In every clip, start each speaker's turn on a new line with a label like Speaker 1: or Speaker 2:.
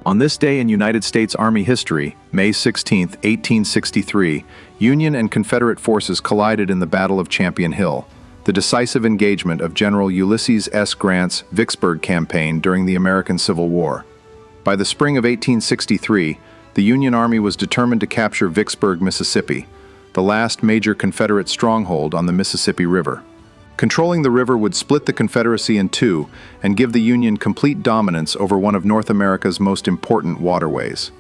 Speaker 1: On this day in United States Army history, May 16, 1863, Union and Confederate forces collided in the Battle of Champion Hill, the decisive engagement of General Ulysses S. Grant's Vicksburg campaign during the American Civil War. By the spring of 1863, the Union Army was determined to capture Vicksburg, Mississippi, the last major Confederate stronghold on the Mississippi River. Controlling the river would split the Confederacy in two and give the Union complete dominance over one of North America's most important waterways.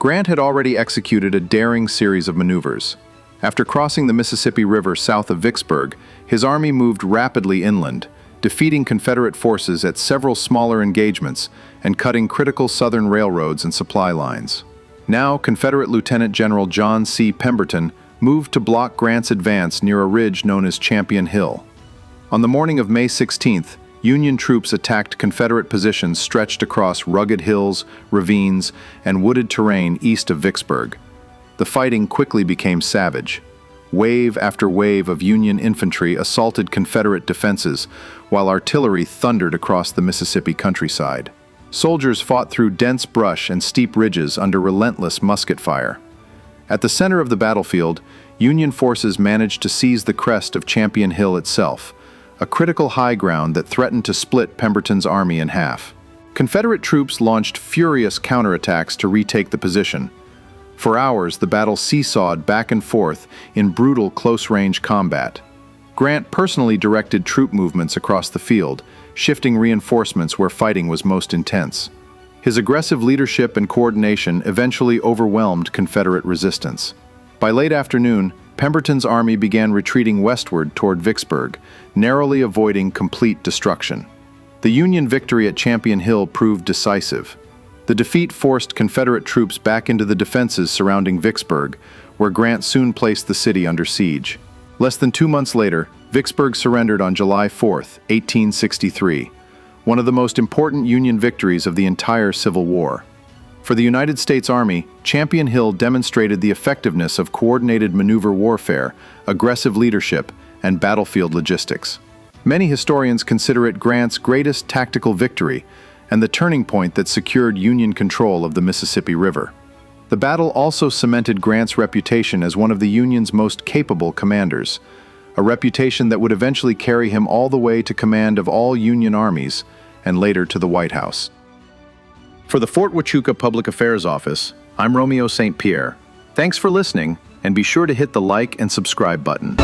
Speaker 1: Grant had already executed a daring series of maneuvers. After crossing the Mississippi River south of Vicksburg, his army moved rapidly inland, defeating Confederate forces at several smaller engagements and cutting critical southern railroads and supply lines. Now, Confederate Lieutenant General John C. Pemberton moved to block Grant's advance near a ridge known as Champion Hill. On the morning of May 16th, Union troops attacked Confederate positions stretched across rugged hills, ravines, and wooded terrain east of Vicksburg. The fighting quickly became savage. Wave after wave of Union infantry assaulted Confederate defenses, while artillery thundered across the Mississippi countryside. Soldiers fought through dense brush and steep ridges under relentless musket fire. At the center of the battlefield, Union forces managed to seize the crest of Champion Hill itself, a critical high ground that threatened to split Pemberton's army in half. Confederate troops launched furious counterattacks to retake the position. For hours, the battle seesawed back and forth in brutal close-range combat. Grant personally directed troop movements across the field, shifting reinforcements where fighting was most intense. His aggressive leadership and coordination eventually overwhelmed Confederate resistance. By late afternoon, Pemberton's army began retreating westward toward Vicksburg, narrowly avoiding complete destruction. The Union victory at Champion Hill proved decisive. The defeat forced Confederate troops back into the defenses surrounding Vicksburg, where Grant soon placed the city under siege. Less than 2 months later, Vicksburg surrendered on July 4, 1863, one of the most important Union victories of the entire Civil War. For the United States Army, Champion Hill demonstrated the effectiveness of coordinated maneuver warfare, aggressive leadership, and battlefield logistics. Many historians consider it Grant's greatest tactical victory and the turning point that secured Union control of the Mississippi River. The battle also cemented Grant's reputation as one of the Union's most capable commanders, a reputation that would eventually carry him all the way to command of all Union armies and later to the White House. For the Fort Huachuca Public Affairs Office, I'm Romeo St. Pierre. Thanks for listening, and be sure to hit the like and subscribe button.